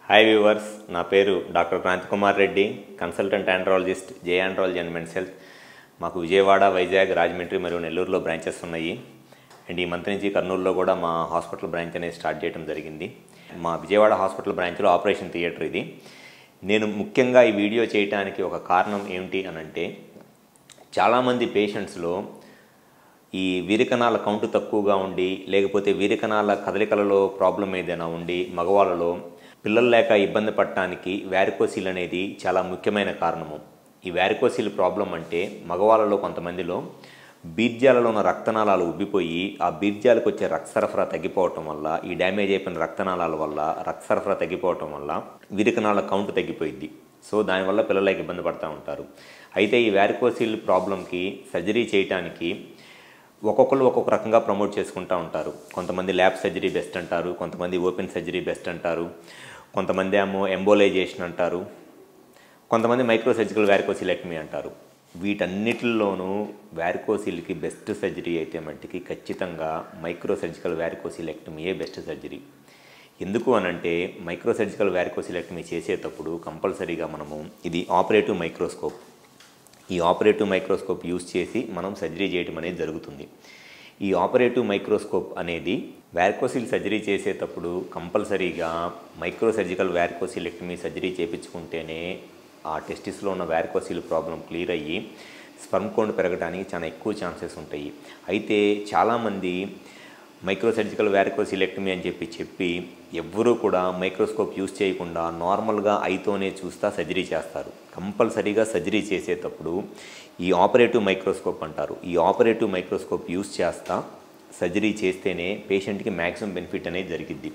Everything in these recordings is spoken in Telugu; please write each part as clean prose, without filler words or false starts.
హాయ్ వ్యూవర్స్, నా పేరు doctor Kranthi Kumar Reddy, consultant andrologist, J andrology and men's health. మాకు విజయవాడ, వైజాగ్, రాజమండ్రి మరియు నెల్లూరులో బ్రాంచెస్ ఉన్నాయి. అండ్ ఈ మంత్ నుంచి కర్నూలులో కూడా మా హాస్పిటల్ బ్రాంచ్ అనేది స్టార్ట్ చేయడం జరిగింది. మా విజయవాడ హాస్పిటల్ బ్రాంచ్లో ఆపరేషన్ థియేటర్ ఇది. నేను ముఖ్యంగా ఈ వీడియో చేయడానికి ఒక కారణం ఏమిటి అనంటే, చాలామంది పేషెంట్స్లో ఈ వీరికణాల కౌంటు తక్కువగా ఉండి, లేకపోతే వీరికణాల కదలికలలో ప్రాబ్లం ఏదైనా ఉండి, మగవాళ్ళలో పిల్లలు లేక ఇబ్బంది పడటానికి వ్యారికోసిల్ అనేది చాలా ముఖ్యమైన కారణము. ఈ వ్యారికోసిల్ ప్రాబ్లం అంటే మగవాళ్ళలో కొంతమందిలో బీర్జాలలో ఉన్న రక్తనాళాలు ఉబ్బిపోయి ఆ బీర్జాలకు వచ్చే రక్త సరఫరా తగ్గిపోవటం వల్ల, ఈ డ్యామేజ్ అయిపోయిన రక్తనాళాల వల్ల రక్త సరఫరా తగ్గిపోవటం వల్ల వీరికణాల కౌంటు తగ్గిపోయింది. సో దానివల్ల పిల్లలకి ఇబ్బంది పడుతూ ఉంటారు. అయితే ఈ వ్యారికోసిల్ ప్రాబ్లంకి సర్జరీ చేయటానికి ఒక్కొక్కరు ఒక్కొక్క రకంగా ప్రమోట్ చేసుకుంటూ ఉంటారు. కొంతమంది ల్యాబ్ సర్జరీ బెస్ట్ అంటారు, కొంతమంది ఓపెన్ సర్జరీ బెస్ట్ అంటారు, కొంతమంది ఏమో ఎంబోలైజేషన్ అంటారు, కొంతమంది మైక్రో సర్జికల్ వ్యారికోసిలెక్టమీ అంటారు. వీటన్నిటిలోనూ వ్యారికోసిల్కి బెస్ట్ సర్జరీ అయితే మట్టికి ఖచ్చితంగా మైక్రో సర్జికల్ వ్యారికోసిలెక్టమీయే బెస్ట్ సర్జరీ. ఎందుకు అనంటే, మైక్రో సర్జికల్ వ్యారికోసిలెక్టమీ చేసేటప్పుడు కంపల్సరీగా మనము ఇది ఆపరేటివ్ మైక్రోస్కోప్, ఈ ఆపరేటివ్ మైక్రోస్కోప్ యూజ్ చేసి మనం సర్జరీ చేయడం అనేది జరుగుతుంది. ఈ ఆపరేటివ్ మైక్రోస్కోప్ అనేది వ్యారికోసిల్ సర్జరీ చేసేటప్పుడు కంపల్సరీగా మైక్రో సర్జికల్ వ్యారికోసిలెక్టమీ సర్జరీ చేయించుకుంటేనే ఆ టెస్టిస్లో ఉన్న వ్యారికోసిల్ ప్రాబ్లం క్లియర్ అయ్యి స్పర్మ్ కౌంట్ పెరగడానికి చాలా ఎక్కువ ఛాన్సెస్ ఉంటాయి. అయితే చాలామంది మైక్రో సర్జికల్ వ్యారికోసిలెక్టమీ అని చెప్పి ఎవ్వరూ కూడా మైక్రోస్కోప్ యూజ్ చేయకుండా నార్మల్గా ఐతోనే చూస్తా సర్జరీ చేస్తారు. కంపల్సరీగా సర్జరీ చేసేటప్పుడు ఈ ఆపరేటివ్ మైక్రోస్కోప్ అంటారు, ఈ ఆపరేటివ్ మైక్రోస్కోప్ యూజ్ చేస్తా సర్జరీ చేస్తేనే పేషెంట్కి మ్యాక్సిమం బెనిఫిట్ అనేది జరిగిద్ది.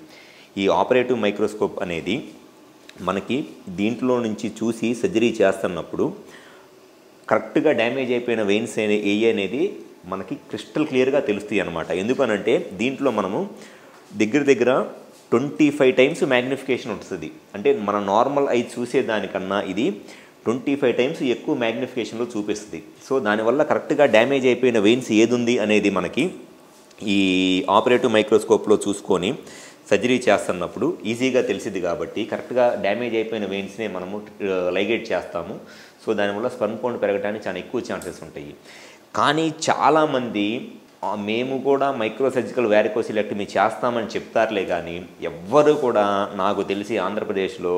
ఈ ఆపరేటివ్ మైక్రోస్కోప్ అనేది మనకి దీంట్లో నుంచి చూసి సర్జరీ చేస్తున్నప్పుడు కరెక్ట్గా డ్యామేజ్ అయిపోయిన వెయిన్స్ ఏ అనేది మనకి క్రిస్టల్ క్లియర్గా తెలుస్తాయి అన్నమాట. ఎందుకనంటే దీంట్లో మనము దగ్గర 25 టైమ్స్ మ్యాగ్నిఫికేషన్ ఉంటుంది. అంటే మన నార్మల్ ఐ చూసేదానికన్నా ఇది 25 టైమ్స్ ఎక్కువ మ్యాగ్నిఫికేషన్లో చూపిస్తుంది. సో దానివల్ల కరెక్ట్గా డ్యామేజ్ అయిపోయిన వెయిన్స్ ఏది ఉంది అనేది మనకి ఈ ఆపరేటివ్ మైక్రోస్కోప్లో చూసుకొని సర్జరీ చేస్తున్నప్పుడు ఈజీగా తెలిసింది. కాబట్టి కరెక్ట్గా డ్యామేజ్ అయిపోయిన వెయిన్స్నే మనము లైగేట్ చేస్తాము. సో దానివల్ల స్పర్మ్ కౌంట్ పెరగడానికి చాలా ఎక్కువ ఛాన్సెస్ ఉంటాయి. కానీ చాలామంది మేము కూడా మైక్రో సర్జికల్ వ్యారికోసిలెక్టమీ చేస్తామని చెప్తారులే, కానీ ఎవ్వరు కూడా నాకు తెలిసి ఆంధ్రప్రదేశ్లో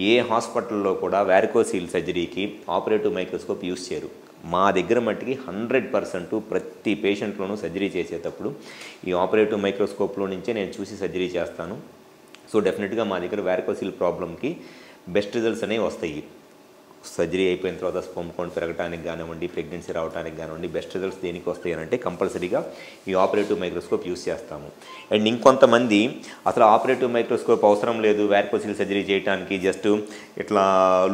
ఏ హాస్పిటల్లో కూడా వ్యారికోసిల్ సర్జరీకి ఆపరేటివ్ మైక్రోస్కోప్ యూజ్ చేయరు. మా దగ్గర మట్టికి 100% ప్రతి పేషెంట్లోనూ సర్జరీ చేసేటప్పుడు ఈ ఆపరేటివ్ మైక్రోస్కోప్లో నుంచే నేను చూసి సర్జరీ చేస్తాను. సో డెఫినెట్గా మా దగ్గర వ్యారికోసిల్ ప్రాబ్లంకి బెస్ట్ రిజల్ట్స్ అనేవి వస్తాయి. సర్జరీ అయిపోయిన తర్వాత స్పర్మ్ కౌంట్ పెరగడానికి కానివ్వండి, ప్రెగ్నెన్సీ రావడానికి కానివ్వండి, బెస్ట్ రిజల్ట్స్ దేనికి వస్తాయి అంటే కంపల్సరీగా ఈ ఆపరేటివ్ మైక్రోస్కోప్ యూజ్ చేస్తాము. అండ్ ఇంకొంతమంది అసలు ఆపరేటివ్ మైక్రోస్కోప్ అవసరం లేదు వ్యారికోసిల్ సర్జరీ చేయడానికి, జస్ట్ ఇట్లా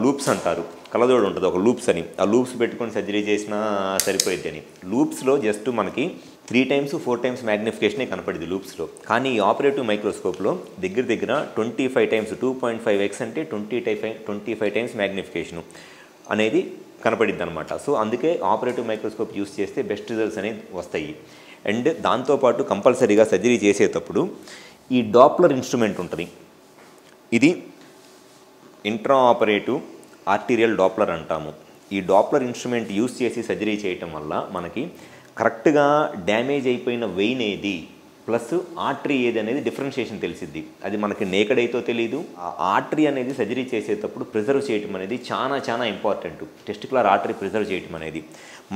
లూప్స్ అంటారు, కలజోడు ఉంటుంది ఒక లూప్స్ అని, ఆ లూప్స్ పెట్టుకొని సర్జరీ చేసినా సరిపోయిద్ది అని. లూప్స్లో జస్ట్ మనకి 3 టైమ్స్ 4 టైమ్స్ మ్యాగ్నిఫికేషనే కనపడింది లూప్స్లో. కానీ ఈ ఆపరేటివ్ మైక్రోస్కోప్లో దగ్గర 25 టైమ్స్ 2.5x అంటే 25 టైమ్స్ మ్యాగ్నిఫికేషను అనేది కనపడిద్ది అనమాట. సో అందుకే ఆపరేటివ్ మైక్రోస్కోప్ యూస్ చేస్తే బెస్ట్ రిజల్ట్స్ అనేవి వస్తాయి. అండ్ దాంతోపాటు కంపల్సరీగా సర్జరీ చేసేటప్పుడు ఈ డాప్లర్ ఇన్స్ట్రుమెంట్ ఉంటుంది. ఇది ఇంట్రా ఆపరేటివ్ ఆర్టీరియల్ డాప్లర్ అంటాము. ఈ డాప్లర్ ఇన్స్ట్రుమెంట్ యూస్ చేసి సర్జరీ చేయటం వల్ల మనకి కరెక్ట్గా డ్యామేజ్ అయిపోయిన వెయిన్ ఏది ప్లస్ ఆర్టరీ ఏది అనేది డిఫరెన్షియేషన్ తెలిసిద్ది. అది మనకి నేకెడ్ అయితే తెలియదు. ఆ ఆర్టరీ అనేది సర్జరీ చేసేటప్పుడు ప్రిజర్వ్ చేయటం అనేది చాలా ఇంపార్టెంట్. టెస్టికులర్ ఆర్టరీ ప్రిజర్వ్ చేయటం అనేది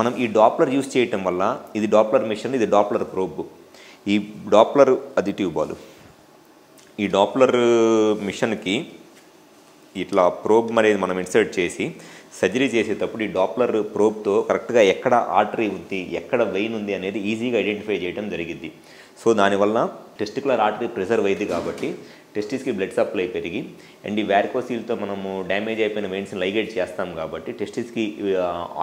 మనం ఈ డాప్లర్ యూస్ చేయటం వల్ల, ఇది డాప్లర్ మిషన్, ఇది డాప్లర్ ప్రోబ్, ఈ డాప్లర్ అది ట్యూబాలు, ఈ డాప్లర్ మిషన్కి ఇట్లా ప్రోబ్ అనేది మనం ఇన్సర్ట్ చేసి సర్జరీ చేసేటప్పుడు ఈ డాప్లర్ ప్రోబ్తో కరెక్ట్గా ఎక్కడ ఆర్టరీ ఉంది, ఎక్కడ వెయిన్ ఉంది అనేది ఈజీగా ఐడెంటిఫై చేయడం జరిగింది. సో దానివల్ల టెస్టికులర్ ఆర్టరీ ప్రిజర్వ్ అయింది కాబట్టి టెస్టిస్కి బ్లడ్ సప్లై పెరిగి, అండ్ ఈ వ్యారికోసిల్తో మనము డ్యామేజ్ అయిపోయిన వెయిన్స్ని లైగేట్ చేస్తాం కాబట్టి టెస్టిస్కి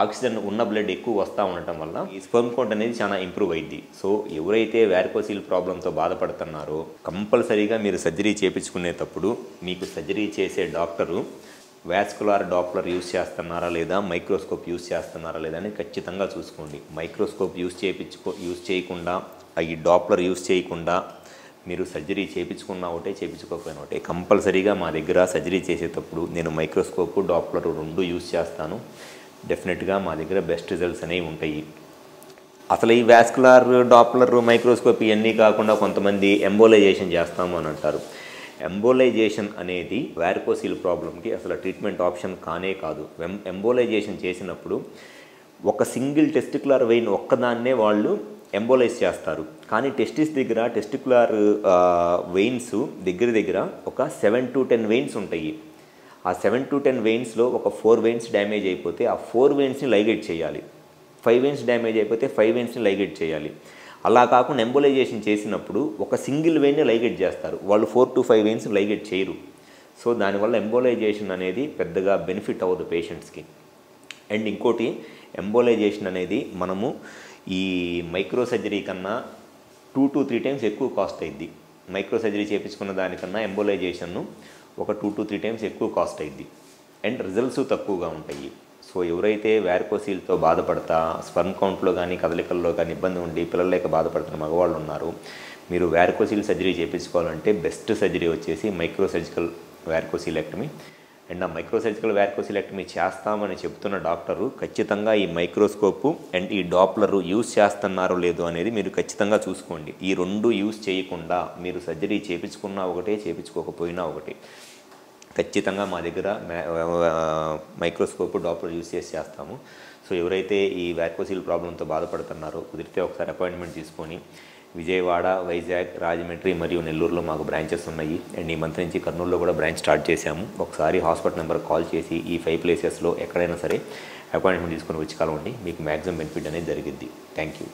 ఆక్సిజన్ ఉన్న బ్లడ్ ఎక్కువ వస్తూ ఉండటం వల్ల ఈ స్పర్మ్ కౌంట్ అనేది చాలా ఇంప్రూవ్ అయింది. సో ఎవరైతే వ్యారికోసిల్ ప్రాబ్లంతో బాధపడుతున్నారో కంపల్సరీగా మీరు సర్జరీ చేయించుకునేటప్పుడు మీకు సర్జరీ చేసే డాక్టరు వాస్కులర్ డాప్లర్ యూజ్ చేస్తున్నారా లేదా, మైక్రోస్కోప్ యూజ్ చేస్తున్నారా లేదా అని ఖచ్చితంగా చూసుకోండి. మైక్రోస్కోప్ యూజ్ చేయకుండా, ఈ డాప్లర్ యూజ్ చేయకుండా మీరు సర్జరీ చేయించుకున్నా ఒకటే చేయించుకోకపోయినా ఒకటే కంపల్సరీగా మా దగ్గర సర్జరీ చేసేటప్పుడు నేను మైక్రోస్కోపు డాప్లర్ రెండు యూస్ చేస్తాను. డెఫినెట్గా మా దగ్గర బెస్ట్ రిజల్ట్స్ అనేవి ఉంటాయి. అసలు ఈ వాస్కులర్ డాప్లర్ మైక్రోస్కోప్ ఇవన్నీ కాకుండా కొంతమంది ఎంబోలైజేషన్ చేస్తాము అని అంటారు. ఎంబోలైజేషన్ అనేది వారికోసిల్ ప్రాబ్లంకి అసలు ట్రీట్మెంట్ ఆప్షన్ కానే కాదు. ఎంబోలైజేషన్ చేసినప్పుడు ఒక సింగిల్ టెస్టికులర్ వెయిన్ ఒక్కదాన్నే వాళ్ళు ఎంబోలైజ్ చేస్తారు. కానీ టెస్టికులర్ వెయిన్స్ దగ్గర ఒక 7 to 10 వెయిన్స్ ఉంటాయి. ఆ 7 to 10 వెయిన్స్లో ఒక 4 వెయిన్స్ డ్యామేజ్ అయిపోతే ఆ 4 వెయిన్స్ని లైగేట్ చేయాలి. 5 వెయిన్స్ డ్యామేజ్ అయిపోతే 5 వెయిన్స్ని లైగేట్ చేయాలి. అలా కాకుండా ఎంబోలైజేషన్ చేసినప్పుడు ఒక సింగిల్ వెయిన్ని లైగేట్ చేస్తారు. వాళ్ళు 4 to 5 వెయిన్స్ లైగేట్ చేయరు. సో దానివల్ల ఎంబోలైజేషన్ అనేది పెద్దగా బెనిఫిట్ అవ్వదు పేషెంట్స్కి. అండ్ ఇంకోటి, ఎంబోలైజేషన్ అనేది మనము ఈ మైక్రో సర్జరీ కన్నా 2 to 3 టైమ్స్ ఎక్కువ కాస్ట్ అయ్యిద్ది. మైక్రో సర్జరీ చేయించుకున్న దానికన్నా ఎంబోలైజేషన్ను ఒక 2 to 3 టైమ్స్ ఎక్కువ కాస్ట్ అయ్యిద్ది. అండ్ రిజల్ట్స్ తక్కువగా ఉంటాయి. సో ఎవరైతే వారికోసిల్తో బాధపడతా స్పర్మ్ కౌంట్లో కానీ కదలికల్లో కానీ ఇబ్బంది ఉండి పిల్లలు లేక బాధపడుతున్న మగవాళ్ళు ఉన్నారు, మీరు వారికోసిల్ సర్జరీ చేయించుకోవాలంటే బెస్ట్ సర్జరీ వచ్చేసి మైక్రోసర్జికల్ వారికోసిలెక్టమీ. అండ్ ఆ మైక్రోసర్జికల్ వారికోసిలెక్టమీ చేస్తామని చెప్తున్న డాక్టరు ఖచ్చితంగా ఈ మైక్రోస్కోపు అండ్ ఈ డాప్లర్ యూస్ చేస్తున్నారో లేదో అనేది మీరు ఖచ్చితంగా చూసుకోండి. ఈ రెండు యూస్ చేయకుండా మీరు సర్జరీ చేయించుకున్నా ఒకటే చేయించుకోకపోయినా ఒకటే. ఖచ్చితంగా మా దగ్గర మైక్రోస్కోప్ డాప్లర్ యూస్ చేస్తాము. సో ఎవరైతే ఈ వారికోసిల్ ప్రాబ్లంతో బాధపడుతున్నారో కుదిరితే ఒకసారి అపాయింట్మెంట్ తీసుకొని విజయవాడ, వైజాగ్, రాజమండ్రి మరియు నెల్లూరులో మాకు బ్రాంచెస్ ఉన్నాయి. అండ్ ఈ మంత్ నుంచి కర్నూలులో కూడా బ్రాంచ్ స్టార్ట్ చేశాము. ఒకసారి హాస్పిటల్ నెంబర్ కాల్ చేసి ఈ 5 ప్లేసెస్లో ఎక్కడైనా సరే అపాయింట్మెంట్ తీసుకొని వచ్చి కలవండి. మీకు మ్యాక్సిమం బెనిఫిట్ అనేది జరిగిద్ది. Thank you.